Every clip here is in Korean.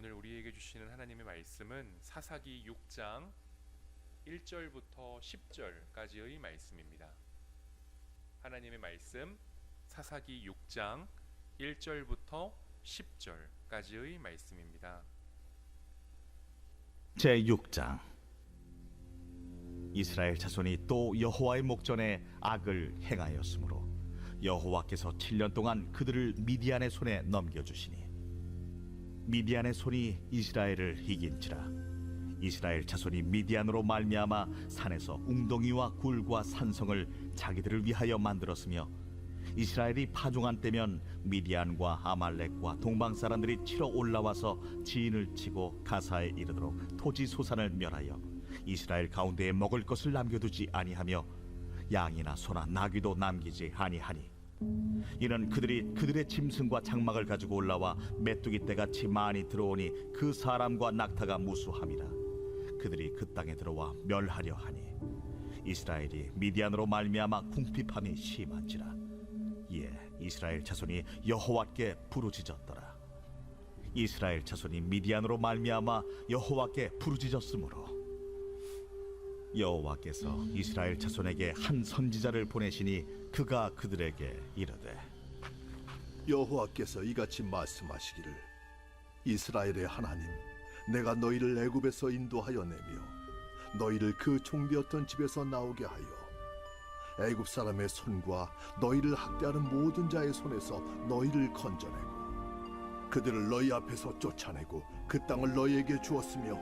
오늘 우리에게 주시는 하나님의 말씀은 사사기 6장 1절부터 10절까지의 말씀입니다. 하나님의 말씀 사사기 6장 1절부터 10절까지의 말씀입니다. 제6장. 이스라엘 자손이 또 여호와의 목전에 악을 행하였으므로 여호와께서 7년 동안 그들을 미디안의 손에 넘겨주시니 미디안의 손이 이스라엘을 이긴지라. 이스라엘 자손이 미디안으로 말미암아 산에서 웅덩이와 굴과 산성을 자기들을 위하여 만들었으며 이스라엘이 파종한 때면 미디안과 아말렉과 동방 사람들이 치러 올라와서 지인을 치고 가사에 이르도록 토지 소산을 멸하여 이스라엘 가운데에 먹을 것을 남겨두지 아니하며 양이나 소나 나귀도 남기지 아니하니 이는 그들이 그들의 짐승과 장막을 가지고 올라와 메뚜기 떼같이 많이 들어오니 그 사람과 낙타가 무수함이라. 그들이 그 땅에 들어와 멸하려 하니 이스라엘이 미디안으로 말미암아 궁핍함이 심한지라. 이에 이스라엘 자손이 여호와께 부르짖었더라. 이스라엘 자손이 미디안으로 말미암아 여호와께 부르짖었으므로 여호와께서 이스라엘 자손에게 한 선지자를 보내시니 그가 그들에게 이르되 여호와께서 이같이 말씀하시기를 이스라엘의 하나님 내가 너희를 애굽에서 인도하여 내며 너희를 그 종되었던 집에서 나오게 하여 애굽 사람의 손과 너희를 학대하는 모든 자의 손에서 너희를 건져내고 그들을 너희 앞에서 쫓아내고 그 땅을 너희에게 주었으며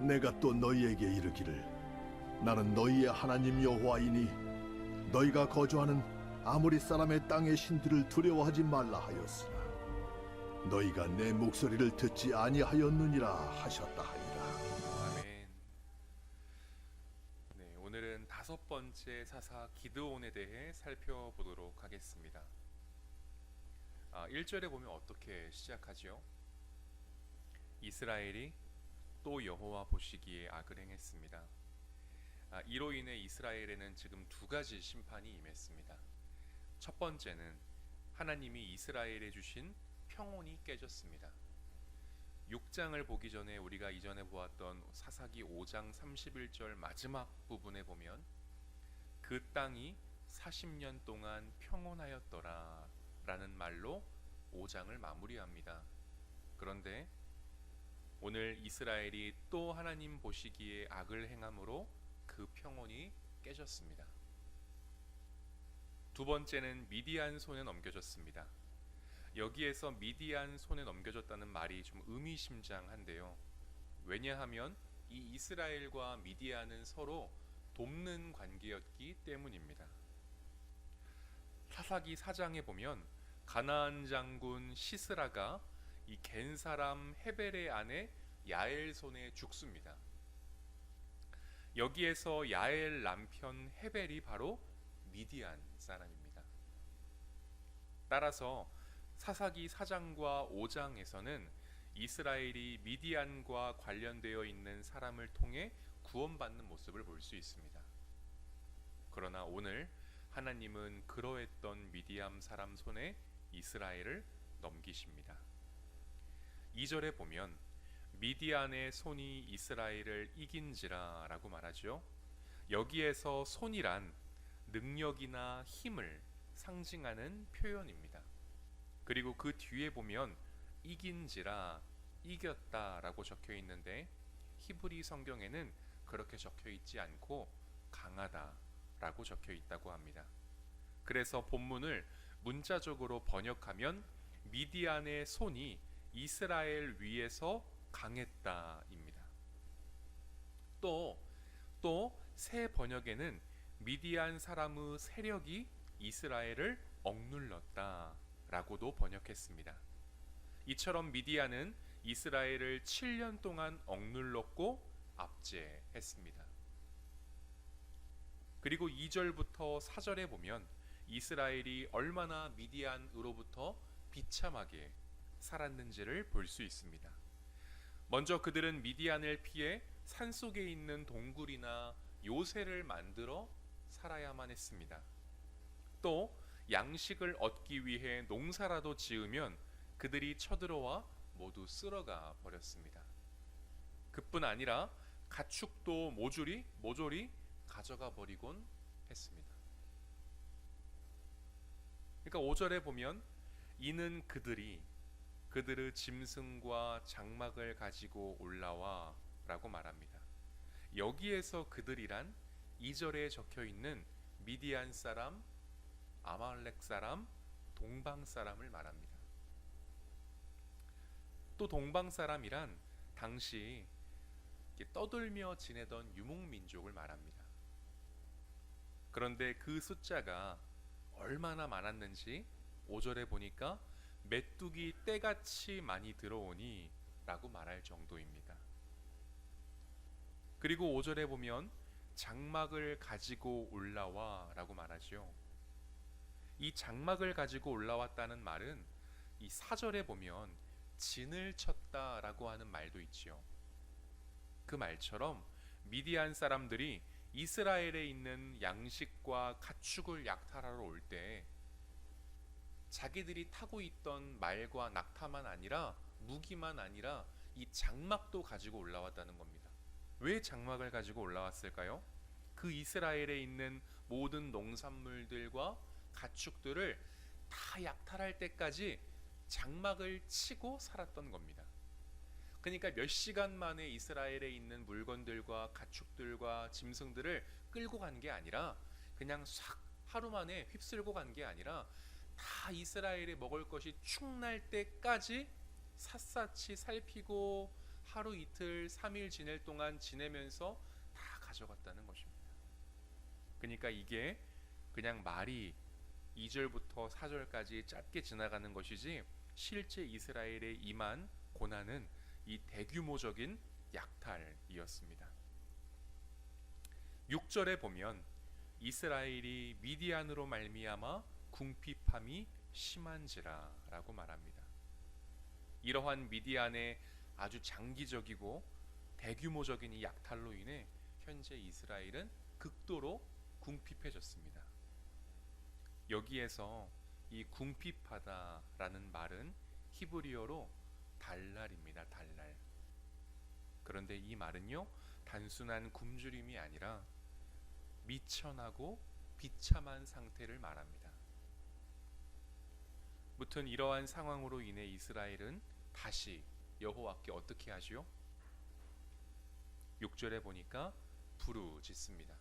내가 또 너희에게 이르기를 나는 너희의 하나님 여호와이니 너희가 거주하는 아모리 사람의 땅의 신들을 두려워하지 말라 하였으나 너희가 내 목소리를 듣지 아니하였느니라 하셨다 하니라. 아멘. 네, 오늘은 다섯 번째 사사 기드온에 대해 살펴보도록 하겠습니다. 1절에 보면 어떻게 시작하지요? 이스라엘이 또 여호와 보시기에 악을 행했습니다. 이로 인해 이스라엘에는 지금 두 가지 심판이 임했습니다. 첫 번째는 하나님이 이스라엘에 주신 평온이 깨졌습니다. 6장을 보기 전에 우리가 이전에 보았던 사사기 5장 31절 마지막 부분에 보면 그 땅이 40년 동안 평온하였더라 라는 말로 5장을 마무리합니다. 그런데 오늘 이스라엘이 또 하나님 보시기에 악을 행함으로 그 평온이 깨졌습니다. 두 번째는 미디안 손에 넘겨졌습니다. 여기에서 미디안 손에 넘겨졌다는 말이 좀 의미심장한데요. 왜냐하면 이 이스라엘과 미디안은 서로 돕는 관계였기 때문입니다. 사사기 4장에 보면 가나안 장군 시스라가 이 겐 사람 헤벨의 아내 야엘 손에 죽습니다. 여기에서 야엘 남편 헤벨이 바로 미디안 사람입니다. 따라서 사사기 4장과 5장에서는 이스라엘이 미디안과 관련되어 있는 사람을 통해 구원받는 모습을 볼 수 있습니다. 그러나 오늘 하나님은 그러했던 미디안 사람 손에 이스라엘을 넘기십니다. 2절에 보면 미디안의 손이 이스라엘을 이긴지라 라고 말하죠. 여기에서 손이란 능력이나 힘을 상징하는 표현입니다. 그리고 그 뒤에 보면 이긴지라, 이겼다 라고 적혀 있는데 히브리 성경에는 그렇게 적혀 있지 않고 강하다 라고 적혀 있다고 합니다. 그래서 본문을 문자적으로 번역하면 미디안의 손이 이스라엘 위에서 강했다입니다. 또 새 번역에는 미디안 사람의 세력이 이스라엘을 억눌렀다 라고도 번역했습니다. 이처럼 미디안은 이스라엘을 7년 동안 억눌렀고 압제했습니다. 그리고 2절부터 4절에 보면 이스라엘이 얼마나 미디안으로부터 비참하게 살았는지를 볼 수 있습니다. 먼저 그들은 미디안을 피해 산속에 있는 동굴이나 요새를 만들어 살아야만 했습니다. 또 양식을 얻기 위해 농사라도 지으면 그들이 쳐들어와 모두 쓸어가 버렸습니다. 그뿐 아니라 가축도 모조리 가져가 버리곤 했습니다. 그러니까 5절에 보면 이는 그들의 짐승과 장막을 가지고 올라와 라고 말합니다. 여기에서 그들이란 2절에 적혀 있는 미디안 사람, 아말렉 사람, 동방 사람을 말합니다. 또 동방 사람이란 당시 떠들며 지내던 유목민족을 말합니다. 그런데 그 숫자가 얼마나 많았는지 5절에 보니까 메뚜기 떼같이 많이 들어오니 라고 말할 정도입니다. 그리고 5절에 보면 장막을 가지고 올라와 라고 말하죠. 이 장막을 가지고 올라왔다는 말은 이 4절에 보면 진을 쳤다 라고 하는 말도 있지요. 그 말처럼 미디안 사람들이 이스라엘에 있는 양식과 가축을 약탈하러 올 때 자기들이 타고 있던 말과 낙타만 아니라 무기만 아니라 이 장막도 가지고 올라왔다는 겁니다. 왜 장막을 가지고 올라왔을까요? 그 이스라엘에 있는 모든 농산물들과 가축들을 다 약탈할 때까지 장막을 치고 살았던 겁니다. 그러니까 몇 시간 만에 이스라엘에 있는 물건들과 가축들과 짐승들을 끌고 간 게 아니라 그냥 싹 하루 만에 휩쓸고 간 게 아니라 다 이스라엘에 먹을 것이 축날 때까지 샅샅이 살피고 하루 이틀 3일 지낼 동안 지내면서 다 가져갔다는 것입니다. 그러니까 이게 그냥 말이 2절부터 4절까지 짧게 지나가는 것이지 실제 이스라엘에 임한 고난은 이 대규모적인 약탈이었습니다. 6절에 보면 이스라엘이 미디안으로 말미암아 궁핍함이 심한지라 라고 말합니다. 이러한 미디안의 아주 장기적이고 대규모적인 이 약탈로 인해 현재 이스라엘은 극도로 궁핍해졌습니다. 여기에서 이 궁핍하다라는 말은 히브리어로 달랄입니다. 달랄. 그런데 이 말은요, 단순한 굶주림이 아니라 미천하고 비참한 상태를 말합니다. 무튼 이러한 상황으로 인해 이스라엘은 다시 여호와께 어떻게 하지요? 6절에 보니까 부르짖습니다.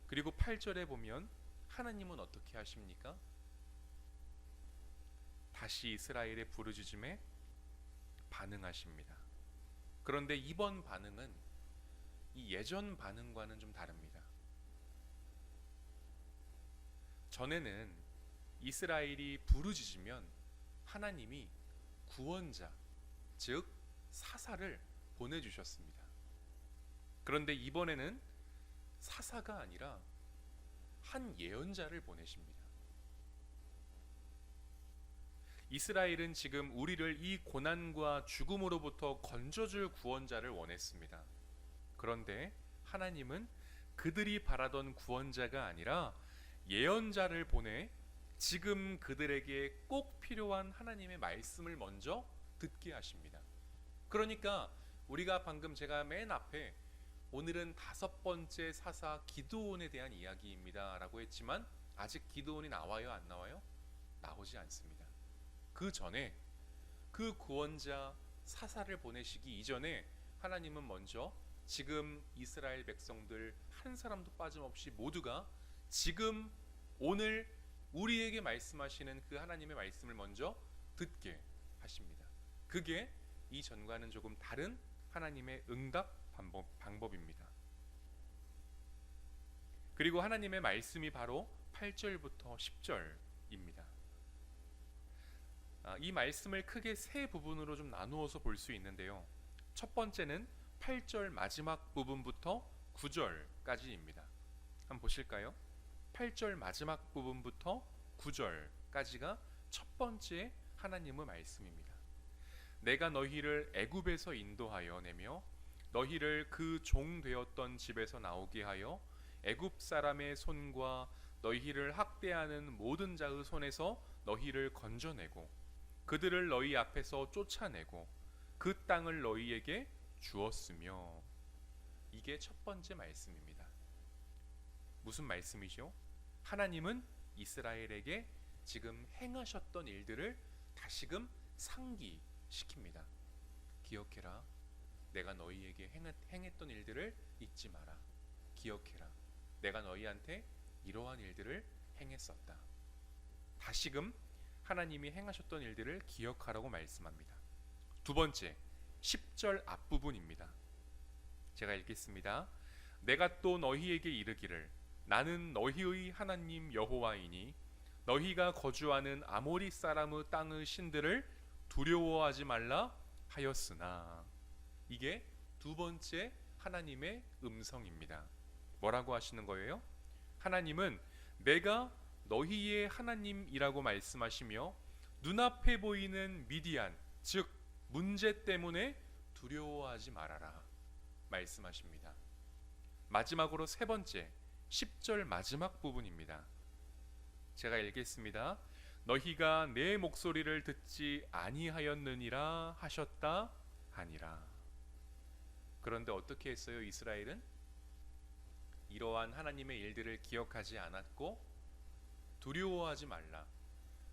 그리고 8절에 보면 하나님은 어떻게 하십니까? 다시 이스라엘의 부르짖음에 반응하십니다. 그런데 이번 반응은 이 예전 반응과는 좀 다릅니다. 전에는 이스라엘이 부르짖으면 하나님이 구원자, 즉 사사를 보내주셨습니다. 그런데 이번에는 사사가 아니라 한 예언자를 보내십니다. 이스라엘은 지금 우리를 이 고난과 죽음으로부터 건져줄 구원자를 원했습니다. 그런데 하나님은 그들이 바라던 구원자가 아니라 예언자를 보내 지금 그들에게 꼭 필요한 하나님의 말씀을 먼저 듣게 하십니다. 그러니까 우리가 방금 제가 맨 앞에 오늘은 5번째 사사 기드온에 대한 이야기입니다 라고 했지만 아직 기드온이 나와요, 안 나와요? 나오지 않습니다. 그 전에 그 구원자 사사를 보내시기 이전에 하나님은 먼저 지금 이스라엘 백성들 한 사람도 빠짐없이 모두가 지금 오늘 우리에게 말씀하시는 그 하나님의 말씀을 먼저 듣게 하십니다. 그게 이전과는 조금 다른 하나님의 응답 방법입니다. 그리고 하나님의 말씀이 바로 8절부터 10절입니다. 이 말씀을 크게 세 부분으로 좀 나누어서 볼 수 있는데요. 첫 번째는 8절 마지막 부분부터 9절까지입니다. 한번 보실까요? 8절 마지막 부분부터 9절까지가 첫 번째 하나님의 말씀입니다. 내가 너희를 애굽에서 인도하여 내며 너희를 그 종 되었던 집에서 나오게 하여 애굽 사람의 손과 너희를 학대하는 모든 자의 손에서 너희를 건져내고 그들을 너희 앞에서 쫓아내고 그 땅을 너희에게 주었으며. 이게 첫 번째 말씀입니다. 무슨 말씀이죠? 하나님은 이스라엘에게 지금 행하셨던 일들을 다시금 상기시킵니다. 기억해라. 내가 너희에게 행했던 일들을 잊지 마라. 기억해라. 내가 너희한테 이러한 일들을 행했었다. 다시금 하나님이 행하셨던 일들을 기억하라고 말씀합니다. 두 번째, 10절 앞부분입니다. 제가 읽겠습니다. 내가 또 너희에게 이르기를 나는 너희의 하나님 여호와이니 너희가 거주하는 아모리 사람의 땅의 신들을 두려워하지 말라 하였으나. 이게 두 번째 하나님의 음성입니다. 뭐라고 하시는 거예요? 하나님은 내가 너희의 하나님이라고 말씀하시며 눈앞에 보이는 미디안, 즉 문제 때문에 두려워하지 말아라 말씀하십니다. 마지막으로 세 번째, 10절 마지막 부분입니다. 제가 읽겠습니다. 너희가 내 목소리를 듣지 아니하였느니라 하셨다 하니라. 그런데 어떻게 했어요? 이스라엘은 이러한 하나님의 일들을 기억하지 않았고 두려워하지 말라,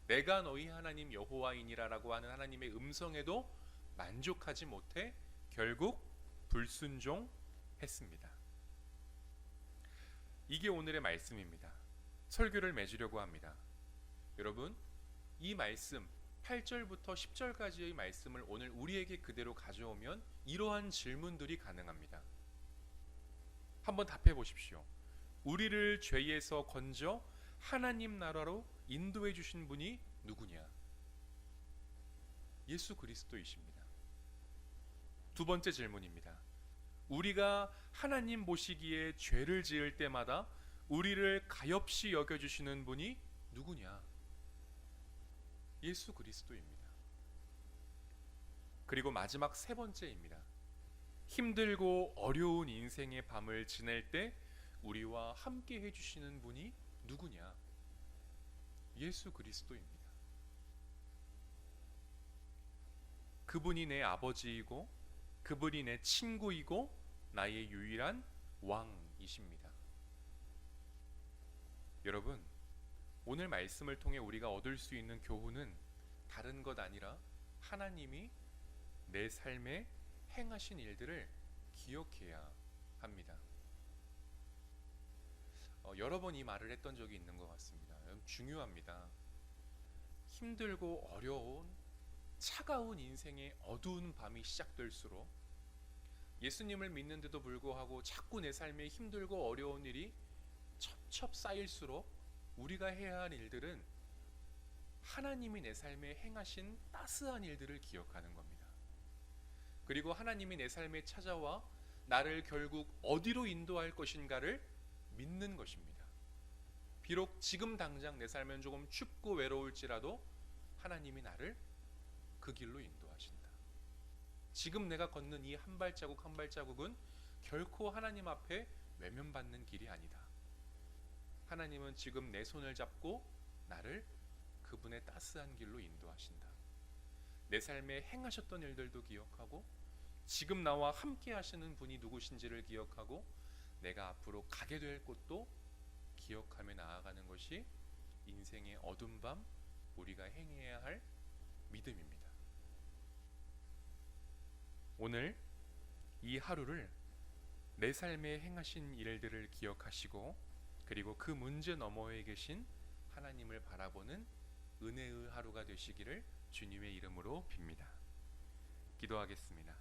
내가 너희 하나님 여호와이니라라고 하는 하나님의 음성에도 만족하지 못해 결국 불순종했습니다. 이게 오늘의 말씀입니다. 설교를 맺으려고 합니다. 여러분, 이 말씀 8절부터 10절까지의 말씀을 오늘 우리에게 그대로 가져오면 이러한 질문들이 가능합니다. 한번 답해 보십시오. 우리를 죄에서 건져 하나님 나라로 인도해 주신 분이 누구냐? 예수 그리스도이십니다. 두 번째 질문입니다. 우리가 하나님 보시기에 죄를 지을 때마다 우리를 가엾이 여겨주시는 분이 누구냐? 예수 그리스도입니다. 그리고 마지막 세 번째입니다. 힘들고 어려운 인생의 밤을 지낼 때 우리와 함께 해주시는 분이 누구냐? 예수 그리스도입니다. 그분이 내 아버지이고 그분이 내 친구이고 나의 유일한 왕이십니다. 여러분, 오늘 말씀을 통해 우리가 얻을 수 있는 교훈은 다른 것 아니라 하나님이 내 삶에 행하신 일들을 기억해야 합니다. 여러 번 이 말을 했던 적이 있는 것 같습니다. 중요합니다. 힘들고 어려운 차가운 인생의 어두운 밤이 시작될수록 예수님을 믿는데도 불구하고 자꾸 내 삶에 힘들고 어려운 일이 첩첩 쌓일수록 우리가 해야 할 일들은 하나님이 내 삶에 행하신 따스한 일들을 기억하는 겁니다. 그리고 하나님이 내 삶에 찾아와 나를 결국 어디로 인도할 것인가를 믿는 것입니다. 비록 지금 당장 내 삶은 조금 춥고 외로울지라도 하나님이 나를 그 길로 인도하신다. 지금 내가 걷는 이 한 발자국 한 발자국은 결코 하나님 앞에 외면받는 길이 아니다. 하나님은 지금 내 손을 잡고 나를 그분의 따스한 길로 인도하신다. 내 삶에 행하셨던 일들도 기억하고 지금 나와 함께 하시는 분이 누구신지를 기억하고 내가 앞으로 가게 될 곳도 기억하며 나아가는 것이 인생의 어두운 밤 우리가 행해야 할 믿음입니다. 오늘 이 하루를 내 삶에 행하신 일들을 기억하시고 그리고 그 문제 너머에 계신 하나님을 바라보는 은혜의 하루가 되시기를 주님의 이름으로 빕니다. 기도하겠습니다.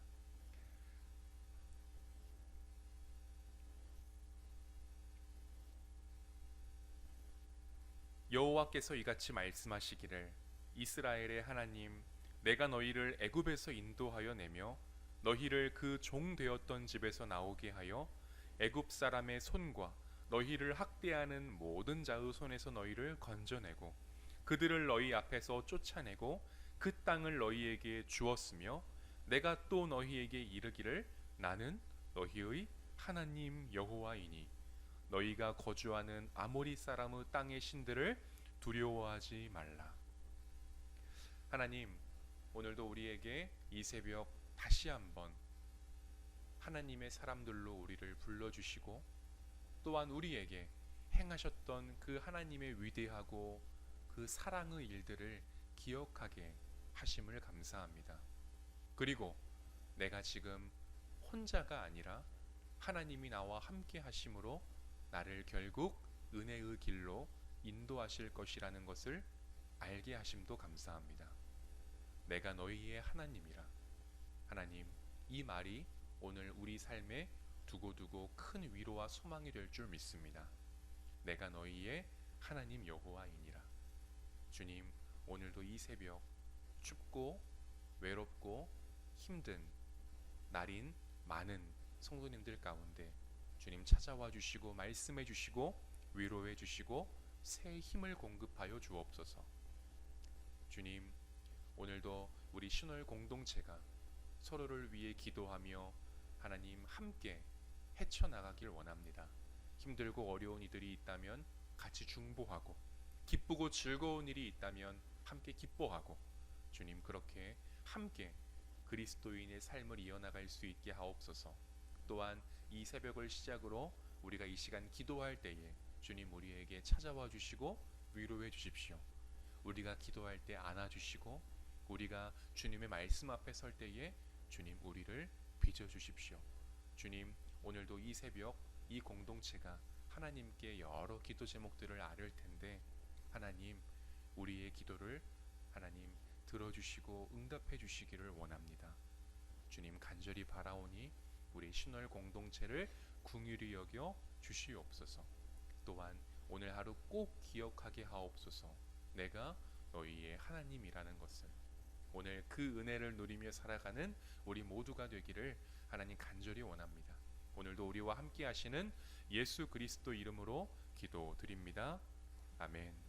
여호와께서 이같이 말씀하시기를 이스라엘의 하나님, 내가 너희를 애굽에서 인도하여 내며 너희를 그 종 되었던 집에서 나오게 하여 애굽 사람의 손과 너희를 학대하는 모든 자의 손에서 너희를 건져내고 그들을 너희 앞에서 쫓아내고 그 땅을 너희에게 주었으며 내가 또 너희에게 이르기를 나는 너희의 하나님 여호와이니 너희가 거주하는 아모리 사람의 땅의 신들을 두려워하지 말라. 하나님, 오늘도 우리에게 이 새벽 다시 한번 하나님의 사람들로 우리를 불러주시고 또한 우리에게 행하셨던 그 하나님의 위대하고 그 사랑의 일들을 기억하게 하심을 감사합니다. 그리고 내가 지금 혼자가 아니라 하나님이 나와 함께 하심으로 나를 결국 은혜의 길로 인도하실 것이라는 것을 알게 하심도 감사합니다. 내가 너희의 하나님이라. 하나님, 이 말이 오늘 우리 삶에 두고두고 큰 위로와 소망이 될 줄 믿습니다. 내가 너희의 하나님 여호와이니라. 주님, 오늘도 이 새벽 춥고 외롭고 힘든 날인 많은 성도님들 가운데 주님 찾아와 주시고 말씀해 주시고 위로해 주시고 새 힘을 공급하여 주옵소서. 주님, 오늘도 우리 신월 공동체가 서로를 위해 기도하며 하나님 함께 헤쳐나가길 원합니다. 힘들고 어려운 이들이 있다면 같이 중보하고 기쁘고 즐거운 일이 있다면 함께 기뻐하고 주님 그렇게 함께 그리스도인의 삶을 이어나갈 수 있게 하옵소서. 또한 이 새벽을 시작으로 우리가 이 시간 기도할 때에 주님 우리에게 찾아와 주시고 위로해 주십시오. 우리가 기도할 때 안아주시고 우리가 주님의 말씀 앞에 설 때에 주님 우리를 빚어주십시오. 주님, 오늘도 이 새벽 이 공동체가 하나님께 여러 기도 제목들을 아뢰을 텐데 하나님 우리의 기도를 하나님 들어주시고 응답해 주시기를 원합니다. 주님 간절히 바라오니 우리 신월 공동체를 긍휼히 여겨 주시옵소서. 또한 오늘 하루 꼭 기억하게 하옵소서. 내가 너희의 하나님이라는 것을 오늘 그 은혜를 누리며 살아가는 우리 모두가 되기를 하나님 간절히 원합니다. 오늘도 우리와 함께 하시는 예수 그리스도 이름으로 기도드립니다. 아멘.